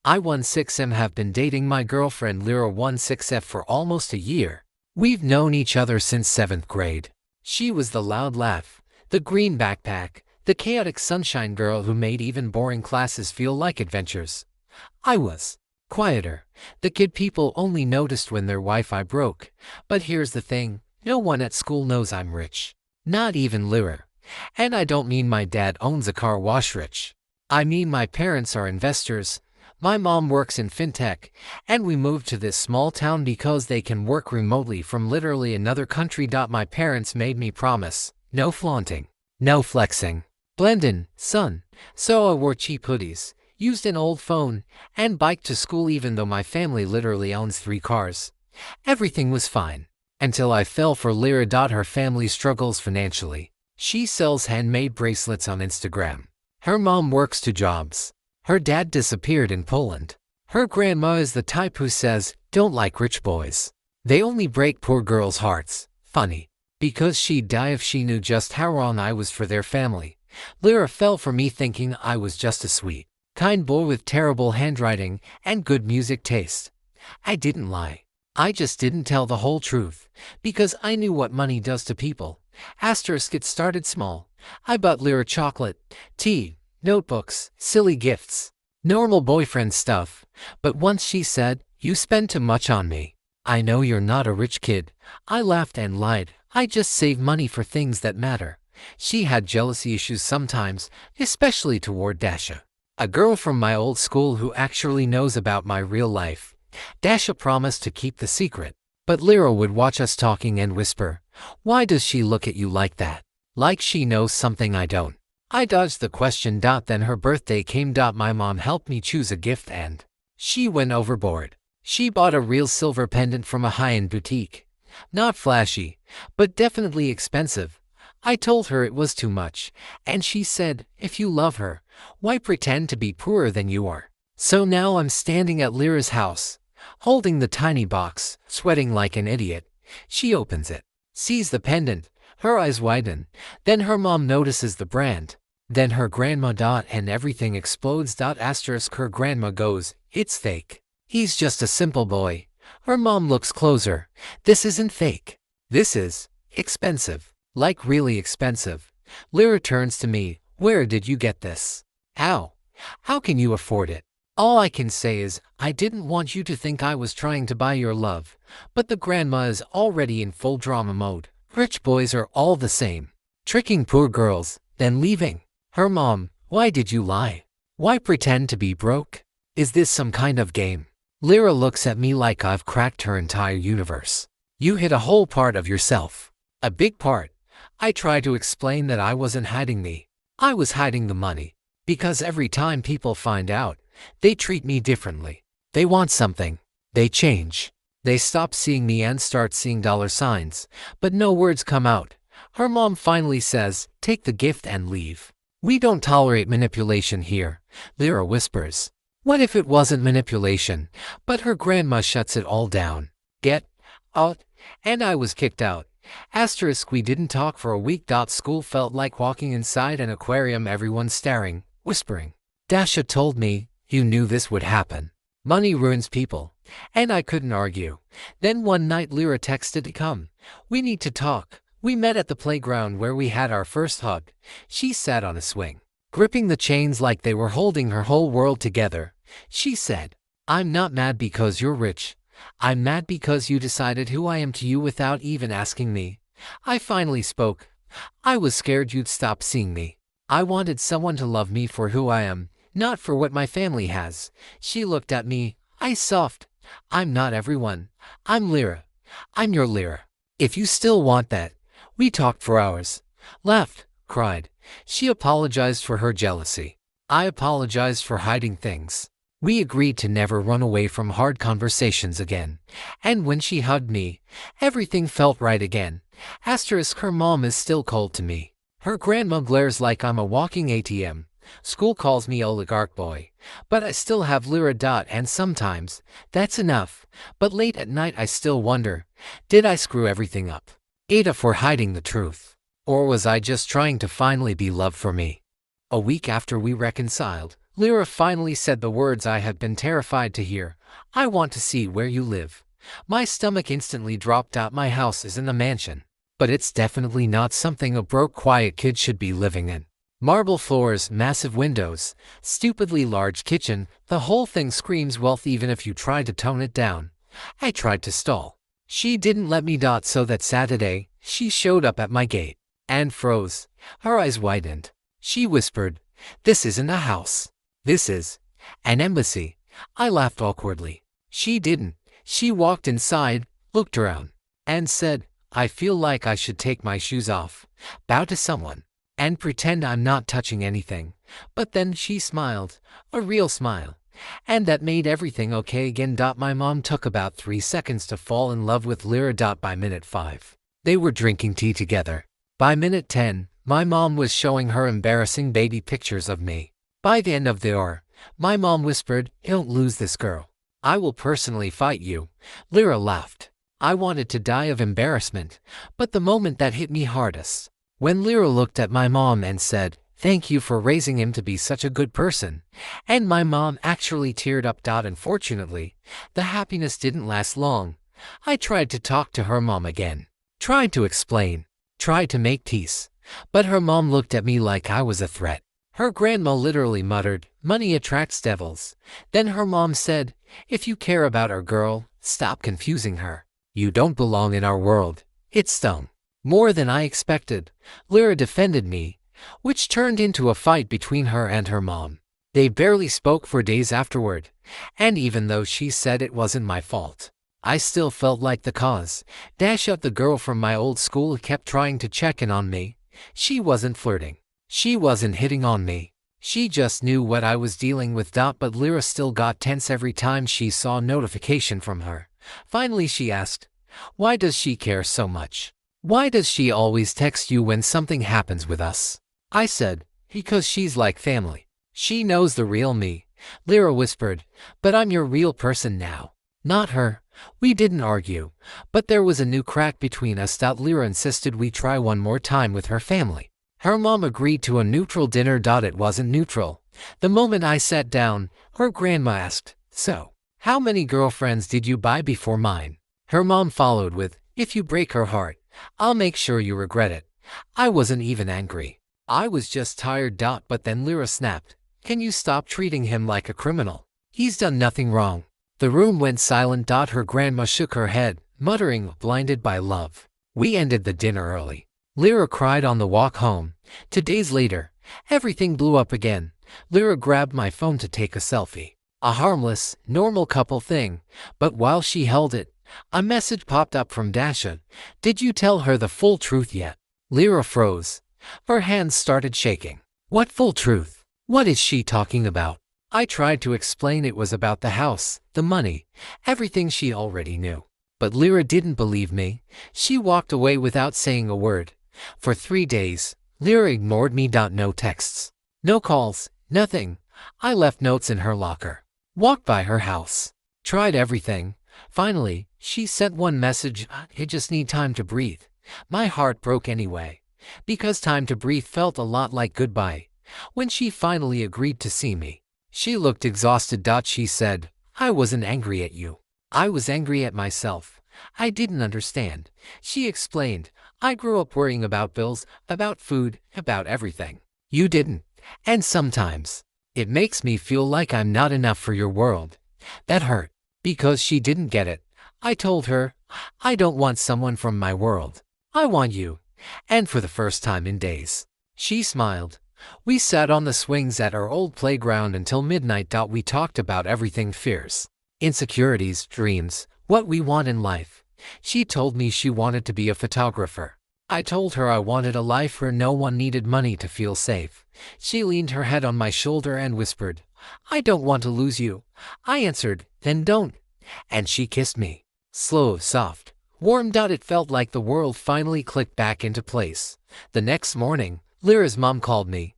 I16M have been dating my girlfriend Lyra16F for almost a year. We've known each other since 7th grade. She was the loud laugh, the green backpack, the chaotic sunshine girl who made even boring classes feel like adventures. I was quieter, the kid people only noticed when their Wi-Fi broke. But here's the thing, no one at school knows I'm rich. Not even Lyra. And I don't mean my dad owns a car wash rich. I mean my parents are investors. My mom works in fintech, and we moved to this small town because they can work remotely from literally another country. My parents made me promise, no flaunting, no flexing. Blend in, son. So I wore cheap hoodies, used an old phone, and biked to school even though my family literally owns 3 cars. Everything was fine. Until I fell for Lyra. Her family struggles financially. She sells handmade bracelets on Instagram. Her mom works 2 jobs. Her dad disappeared in Poland. Her grandma is the type who says, don't like rich boys. They only break poor girls' hearts. Funny. Because she'd die if she knew just how wrong I was for their family. Lyra fell for me thinking I was just a sweet, kind boy with terrible handwriting and good music taste. I didn't lie. I just didn't tell the whole truth, because I knew what money does to people. It started small. I bought Lyra chocolate, tea, notebooks, silly gifts, normal boyfriend stuff. But once she said, you spend too much on me. I know you're not a rich kid. I laughed and lied. I just save money for things that matter. She had jealousy issues sometimes, especially toward Dasha, a girl from my old school who actually knows about my real life. Dasha promised to keep the secret, but Lyra would watch us talking and whisper, why does she look at you like that? Like she knows something I don't. I dodged the question. Then her birthday came. My mom helped me choose a gift and she went overboard. She bought a real silver pendant from a high-end boutique. Not flashy, but definitely expensive. I told her it was too much, and she said, if you love her, why pretend to be poorer than you are? So now I'm standing at Lyra's house, holding the tiny box, sweating like an idiot. She opens it, sees the pendant, her eyes widen, then her mom notices the brand, then her grandma. And everything explodes. Her grandma goes, it's fake. He's just a simple boy. Her mom looks closer. This isn't fake. This is expensive. Like really expensive. Lyra turns to me, where did you get this? How? How can you afford it? All I can say is, I didn't want you to think I was trying to buy your love. But the grandma is already in full drama mode. Rich boys are all the same. Tricking poor girls, then leaving. Her mom, why did you lie? Why pretend to be broke? Is this some kind of game? Lyra looks at me like I've cracked her entire universe. You hid a whole part of yourself. A big part. I try to explain that I wasn't hiding me. I was hiding the money. Because every time people find out, they treat me differently. They want something. They change. They stop seeing me and start seeing dollar signs. But no words come out. Her mom finally says, take the gift and leave. We don't tolerate manipulation here, Lyra whispers. What if it wasn't manipulation? But her grandma shuts it all down. Get out. And I was kicked out. We didn't talk for a week. School felt like walking inside an aquarium, everyone staring, whispering. Dasha told me, you knew this would happen. Money ruins people. And I couldn't argue. Then one night Lyra texted to come. We need to talk. We met at the playground where we had our first hug. She sat on a swing, gripping the chains like they were holding her whole world together. She said, I'm not mad because you're rich. I'm mad because you decided who I am to you without even asking me. I finally spoke. I was scared you'd stop seeing me. I wanted someone to love me for who I am, not for what my family has. She looked at me, eyes soft. I'm not everyone. I'm Lyra. I'm your Lyra. If you still want that. We talked for hours. Laughed, cried. She apologized for her jealousy. I apologized for hiding things. We agreed to never run away from hard conversations again. And when she hugged me, everything felt right again. Her mom is still cold to me. Her grandma glares like I'm a walking ATM. School calls me oligarch boy. But I still have Lyra. And sometimes, that's enough. But late at night I still wonder, did I screw everything up? Ada for hiding the truth. Or was I just trying to finally be loved for me? A week after we reconciled, Lyra finally said the words I had been terrified to hear. I want to see where you live. My stomach instantly dropped out. My house is in a mansion, but it's definitely not something a broke, quiet kid should be living in. Marble floors, massive windows, stupidly large kitchen, the whole thing screams wealth even if you try to tone it down. I tried to stall. She didn't let me. So that Saturday, she showed up at my gate and froze. Her eyes widened. She whispered, "This isn't a house. This is an embassy." I laughed awkwardly. She didn't. She walked inside, looked around, and said, "I feel like I should take my shoes off, bow to someone, and pretend I'm not touching anything." But then she smiled, a real smile, and that made everything okay again. My mom took about 3 seconds to fall in love with Lyra. By minute 5, they were drinking tea together. By minute 10, my mom was showing her embarrassing baby pictures of me. By the end of the hour, my mom whispered, "Don't lose this girl. I will personally fight you." Lyra laughed. I wanted to die of embarrassment, but the moment that hit me hardest, when Lyra looked at my mom and said, "Thank you for raising him to be such a good person." And my mom actually teared up. Unfortunately, the happiness didn't last long. I tried to talk to her mom again, tried to explain, tried to make peace, but her mom looked at me like I was a threat. Her grandma literally muttered, "Money attracts devils." Then her mom said, "If you care about our girl, stop confusing her. You don't belong in our world." It stung more than I expected. Lyra defended me, which turned into a fight between her and her mom. They barely spoke for days afterward, and even though she said it wasn't my fault, I still felt like the cause. The girl from my old school kept trying to check in on me. She wasn't flirting. She wasn't hitting on me. She just knew what I was dealing with. But Lyra still got tense every time she saw a notification from her. Finally she asked, "Why does she care so much? Why does she always text you when something happens with us?" I said, "Because she's like family. She knows the real me." Lyra whispered, "But I'm your real person now, not her." We didn't argue, but there was a new crack between us. Lyra insisted we try one more time with her family. Her mom agreed to a neutral dinner. It wasn't neutral. The moment I sat down, her grandma asked, "So, how many girlfriends did you buy before mine?" Her mom followed with, "If you break her heart, I'll make sure you regret it." I wasn't even angry. I was just tired. But then Lyra snapped, "Can you stop treating him like a criminal? He's done nothing wrong." The room went silent. Her grandma shook her head, muttering, "Blinded by love." We ended the dinner early. Lyra cried on the walk home. 2 days later, everything blew up again. Lyra grabbed my phone to take a selfie. A harmless, normal couple thing. But while she held it, a message popped up from Dasha. "Did you tell her the full truth yet?" Lyra froze. Her hands started shaking. "What full truth? What is she talking about?" I tried to explain it was about the house, the money, everything she already knew. But Lyra didn't believe me. She walked away without saying a word. For 3 days, Lyra ignored me. No texts, no calls, nothing. I left notes in her locker, walked by her house, tried everything. Finally, she sent one message, "I just need time to breathe." My heart broke anyway, because time to breathe felt a lot like goodbye. When she finally agreed to see me, she looked exhausted. She said, "I wasn't angry at you. I was angry at myself. I didn't understand." She explained, "I grew up worrying about bills, about food, about everything. You didn't. And sometimes, it makes me feel like I'm not enough for your world." That hurt, because she didn't get it. I told her, "I don't want someone from my world. I want you." And for the first time in days, she smiled. We sat on the swings at our old playground until midnight. We talked about everything: fears, insecurities, dreams, what we want in life. She told me she wanted to be a photographer. I told her I wanted a life where no one needed money to feel safe. She leaned her head on my shoulder and whispered, "I don't want to lose you." I answered, "Then don't." And she kissed me. Slow, soft, warm. It felt like the world finally clicked back into place. The next morning, Lyra's mom called me.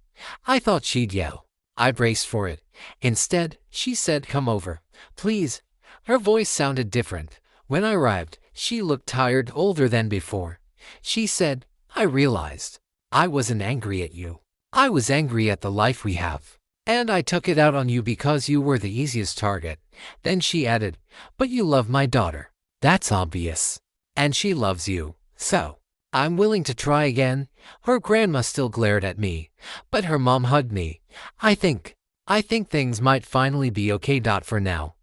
I thought she'd yell. I braced for it. Instead, she said, "Come over, please." Her voice sounded different. When I arrived, she looked tired, older than before. She said, "I realized I wasn't angry at you. I was angry at the life we have." And I took it out on you because you were the easiest target. Then she added, but you love my daughter. That's obvious. And she loves you. So, I'm willing to try again. Her grandma still glared at me, but her mom hugged me. I think things might finally be okay. For now.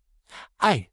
I